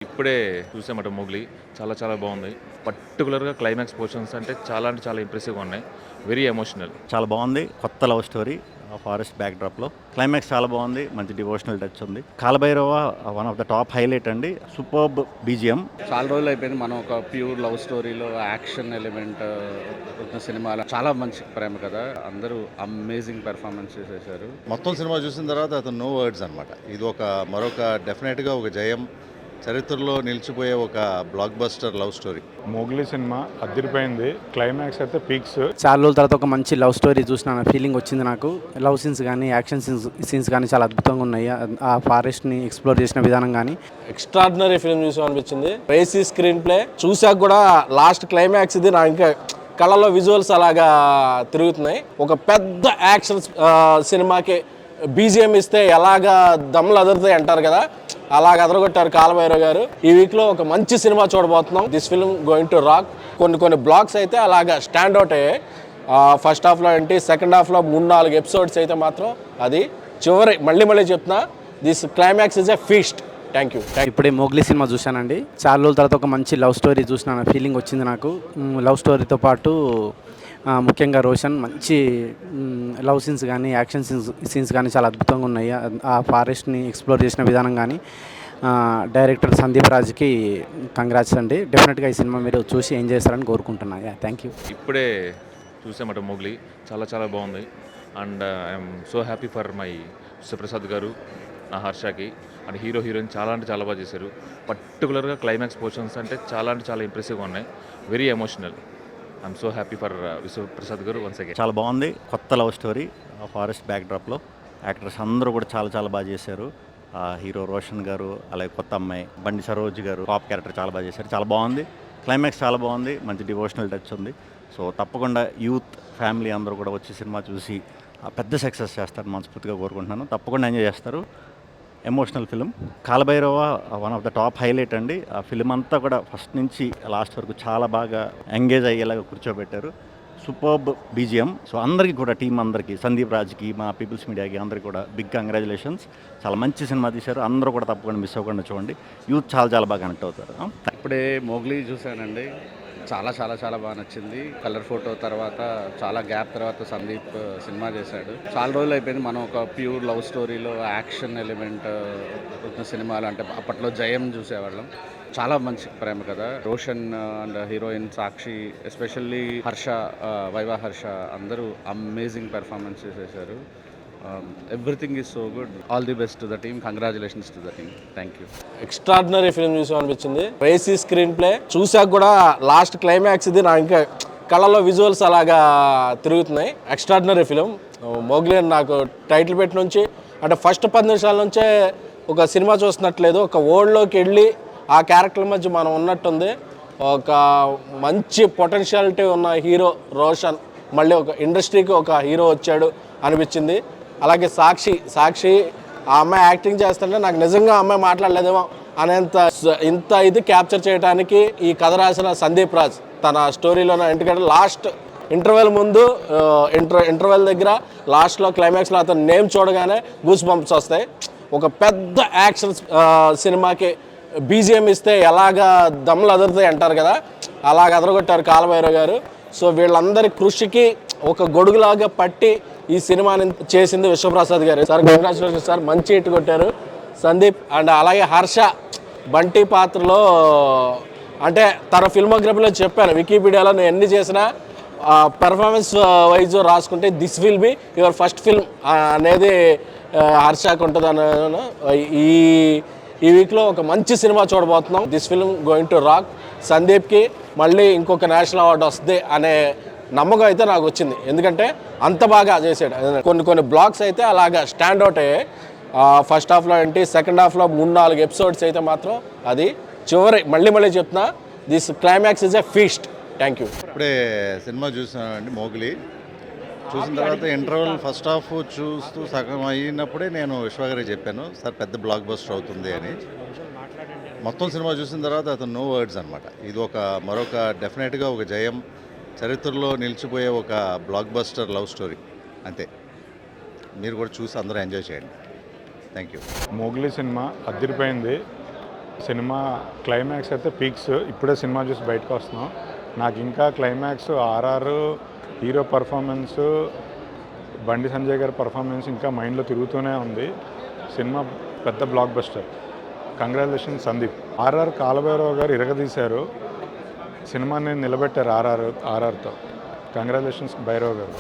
ఇప్పుడే చూసామట 'మోగ్లీ'. చాలా చాలా బాగుంది. పర్టికులర్‌గా క్లైమాక్స్ పోర్షన్స్ అంటే చాలా ఇంప్రెసివ్‌గా ఉన్నాయి. Very emotional. చాలా బాగుంది. కొత్త లవ్ స్టోరీ ఫారెస్ట్ బ్యాక్‌డ్రాప్‌లో. క్లైమాక్స్ చాలా బాగుంది. మంచి డివోషనల్ టచ్ ఉంది. 'Kaalabhairava' one of the top highlight అండి. Superb BGM. చాలా రోజులు అయిపోయింది మనం ఒక ప్యూర్ లవ్ స్టోరీలో యాక్షన్ ఎలిమెంట్ ఉన్న సినిమాలో. చాలా మంచి ప్రేమ కదా, అందరూ అమేజింగ్ పెర్ఫార్మెన్స్ చేసేసారు. మొత్తం సినిమా చూసిన తర్వాత అతను నో వర్డ్స్ అనమాట. ఇది మరొక డెఫినెట్గా ఒక జయం, చరిత్రలో నిలిచిపోయే ఒక block buster love story. 'Mowgli' cinema అదిరిపోయింది. క్లైమాక్స్ అయితే పీక్స్. చాలా రోజుల తర్వాత ఒక మంచి లవ్ స్టోరీ చూసిన ఫీలింగ్ వచ్చింది నాకు. లవ్ సీన్స్ కానీ యాక్షన్ సీన్స్ కానీ చాలా అద్భుతంగా ఉన్నాయి. ఆ ఫారెస్ట్ని ఎక్స్ప్లోర్ చేసిన విధానం కానీ ఎక్స్ట్రాడినరీ ఫిల్మ్ చూసాం అనిపించింది. రేసీ స్క్రీన్ ప్లే చూసాక కూడా లాస్ట్ క్లైమాక్స్ ఇది నా ఇంకా కళ్ళలో విజువల్స్ అలాగా తిరుగుతున్నాయి. ఒక పెద్ద యాక్షన్ సినిమాకి బీజిఎం ఇస్తే ఎలాగా దమ్ములు అదురుతాయి అంటారు కదా, అలాగ అదరగొట్టారు కాలభైరవ్ గారు. ఈ వీక్లో ఒక మంచి సినిమా చూడబోతున్నాం. This film going to rock. కొన్ని బ్లాక్స్ అయితే అలాగా స్టాండ్ అవుట్ అయ్యాయి. ఫస్ట్ హాఫ్లో ఏంటి, సెకండ్ హాఫ్లో 3-4 ఎపిసోడ్స్ అయితే మాత్రం అది చివరి మళ్ళీ చెప్తున్నా, this climax is a feast. Thank you. ఇప్పుడే 'మోగ్లీ' సినిమా చూశానండి. చాలా రోజుల తర్వాత ఒక మంచి లవ్ స్టోరీ చూసిన ఫీలింగ్ వచ్చింది నాకు. లవ్ స్టోరీతో పాటు ముఖ్యంగా రోషన్ మంచి లవ్ సీన్స్ కానీ యాక్షన్ సీన్స్ కానీ చాలా అద్భుతంగా ఉన్నాయి. ఆ ఫారెస్ట్ని ఎక్స్ప్లోర్ చేసిన విధానం కానీ డైరెక్టర్ సందీప్ రాజ్కి కంగ్రాట్స్ అండి. డెఫినెట్గా ఈ సినిమా మీరు చూసి ఎంజాయ్ చేస్తారని కోరుకుంటున్నా. Thank you. ఇప్పుడే చూసామట 'మోగ్లీ'. చాలా బాగుంది. And I'm so happy for my Vishwaprasad గారు, నా హర్షకి. అండ్ హీరోయిన్ చాలా బాగా చేశారు. పర్టికులర్గా క్లైమాక్స్ పోర్షన్స్ అంటే చాలా ఇంప్రెసివ్గా ఉన్నాయి. Very emotional. I'm so happy for Vishwaprasad గారు వన్స్ అగైన్. చాలా బాగుంది. కొత్త లవ్ స్టోరీ ఫారెస్ట్ బ్యాక్‌డ్రాప్‌లో. యాక్టర్స్ అందరూ కూడా చాలా బాగా చేశారు. హీరో రోషన్ గారు, అలాగే కొత్త అమ్మాయి బండి సరోజ్ గారు పాప్ క్యారెక్టర్ చాలా బాగా చేశారు. చాలా బాగుంది. క్లైమాక్స్ చాలా బాగుంది. మంచి డివోషనల్ టచ్ ఉంది. సో తప్పకుండా యూత్ ఫ్యామిలీ అందరూ కూడా వచ్చి సినిమా చూసి పెద్ద సక్సెస్ చేస్తారని మనస్ఫూర్తిగా కోరుకుంటున్నాను. తప్పకుండా ఎంజాయ్ చేస్తారు. Emotional film. 'Kaala Bhairava' one of the top highlight అండి. ఆ ఫిలిం అంతా కూడా ఫస్ట్ నుంచి లాస్ట్ వరకు చాలా బాగా ఎంగేజ్ అయ్యేలాగా కూర్చోబెట్టారు. Superb BGM. సో అందరికీ కూడా, టీం అందరికీ, సందీప్ రాజ్కి, మా పీపుల్స్ మీడియాకి అందరికీ కూడా బిగ్ కంగ్రాచులేషన్స్. చాలా మంచి సినిమా తీశారు. అందరూ కూడా తప్పకుండా మిస్ అవ్వకుండా చూడండి. యూత్ చాలా బాగా కనెక్ట్ అవుతారు. ఇప్పుడే 'మోగ్లీ' చూశానండి. చాలా బాగా నచ్చింది. కలర్ ఫోటో తర్వాత చాలా గ్యాప్ తర్వాత సందీప్ సినిమా చేశాడు. చాలా రోజులు అయిపోయింది మనం ఒక ప్యూర్ లవ్ స్టోరీలో యాక్షన్ ఎలిమెంట్ ఉన్న సినిమాలు. అంటే అప్పట్లో జయం చూసేవాళ్ళం. చాలా మంచి ప్రేమ కదా, Roshan and heroine Sakshi, especially viva Harsha, అందరూ అమేజింగ్ పెర్ఫార్మెన్స్ చేసేసారు. Everything is so good. All the best to the team. Congratulations to the team. Thank you. Extraordinary film చూసాం అనిపించింది. రేసీ స్క్రీన్ ప్లే చూసాక కూడా లాస్ట్ క్లైమాక్స్ ఇది నా ఇంకా కళ్ళలో విజువల్స్ అలాగా తిరుగుతున్నాయి. Extraordinary film. 'మోగ్లీ' అని నాకు టైటిల్ పెట్టి నుంచి అంటే ఫస్ట్ 10 నిమిషాల నుంచే ఒక సినిమా చూస్తున్నట్లేదు. ఒక వరల్డ్లోకి వెళ్ళి ఆ క్యారెక్టర్ మధ్య మనం ఉన్నట్టుంది. ఒక మంచి పొటెన్షియాలిటీ ఉన్న హీరో రోషన్ మళ్ళీ ఒక ఇండస్ట్రీకి ఒక హీరో వచ్చాడు అనిపించింది. అలాగే సాక్షి ఆ అమ్మాయి యాక్టింగ్ చేస్తుంటే నాకు నిజంగా ఆ అమ్మాయి మాట్లాడలేదేమో అనేంత ఇంత ఇది క్యాప్చర్ చేయడానికి ఈ కథ రాసిన సందీప్ రాజ్ తన స్టోరీలోనే. ఎందుకంటే లాస్ట్ ఇంటర్వెల్ ముందు ఇంటర్వెల్ దగ్గర లాస్ట్లో క్లైమాక్స్లో అతను నేమ్ చూడగానే గూస్ బంప్స్ వస్తాయి. ఒక పెద్ద యాక్షన్ సినిమాకి బీజిఎం ఇస్తే ఎలాగా దమ్ములు అదురుతాయి అంటారు కదా, అలాగ అదరగొట్టారు కాలభైరవ్ గారు. సో వీళ్ళందరి కృషికి ఒక గొడుగులాగా పట్టి ఈ సినిమాని చేసింది విశ్వప్రసాద్ గారు. సార్ కంగ్రాచులేషన్ సార్, మంచి హిట్ కొట్టారు. సందీప్ అండ్ అలాగే హర్ష బంటి పాత్రలో, అంటే తన ఫిల్మోగ్రఫీలో చెప్పాను వికీపీడియాలో నేను ఎన్ని చేసినా పెర్ఫార్మెన్స్ వైజ్ రాసుకుంటే this will be your first film అనేది హర్షకు ఉంటుంది. ఈ వీక్లో ఒక మంచి సినిమా చూడబోతున్నాం. This film going to rock. సందీప్కి మళ్ళీ ఇంకొక నేషనల్ అవార్డు వస్తుంది అనే నమ్మకం అయితే నాకు వచ్చింది. ఎందుకంటే అంత బాగా చేశాడు. కొన్ని బ్లాక్స్ అయితే అలాగా స్టాండ్ అవుట్ అయ్యాయి. ఫస్ట్ హాఫ్లో ఏంటి, సెకండ్ హాఫ్లో 3-4 ఎపిసోడ్స్ అయితే మాత్రం అది చివరి మళ్ళీ చెప్తున్నా, this climax is a feast. Thank you. ఇప్పుడే సినిమా చూసానండి 'మోగ్లీ'. చూసిన తర్వాత ఇంటర్వెల్ ఫస్ట్ హాఫ్ చూస్తూ సగం అయినప్పుడే నేను విశ్వగారికి చెప్పాను, సార్ పెద్ద బ్లాక్ బస్టర్ అవుతుంది అని. మొత్తం సినిమా చూసిన తర్వాత అతను నో వర్డ్స్ అనమాట. ఇది మరొక డెఫినెట్గా ఒక జయం, చరిత్రలో నిలిచిపోయే ఒక బ్లాక్ బస్టర్ లవ్ స్టోరీ. అంతే. మీరు కూడా చూసి అందరూ ఎంజాయ్ చేయండి. Thank you. 'మోగ్లీ' సినిమా అదిరిపోయింది. సినిమా క్లైమాక్స్ అయితే పీక్స్. ఇప్పుడే సినిమా చూసి బయటకు వస్తున్నాం. నాకు ఇంకా climax, RR, hero performance, Bandi Sanjay గారి పర్ఫార్మెన్స్ ఇంకా మైండ్లో తిరుగుతూనే ఉంది. సినిమా పెద్ద blockbuster. Congratulation Sandeep. RR Kaala Bhairava గారు ఇరగదీశారు, సినిమాని నిలబెట్టారు ఆర్ఆర్తో. కంగ్రాచులేషన్స్ భైరవ్ గారు.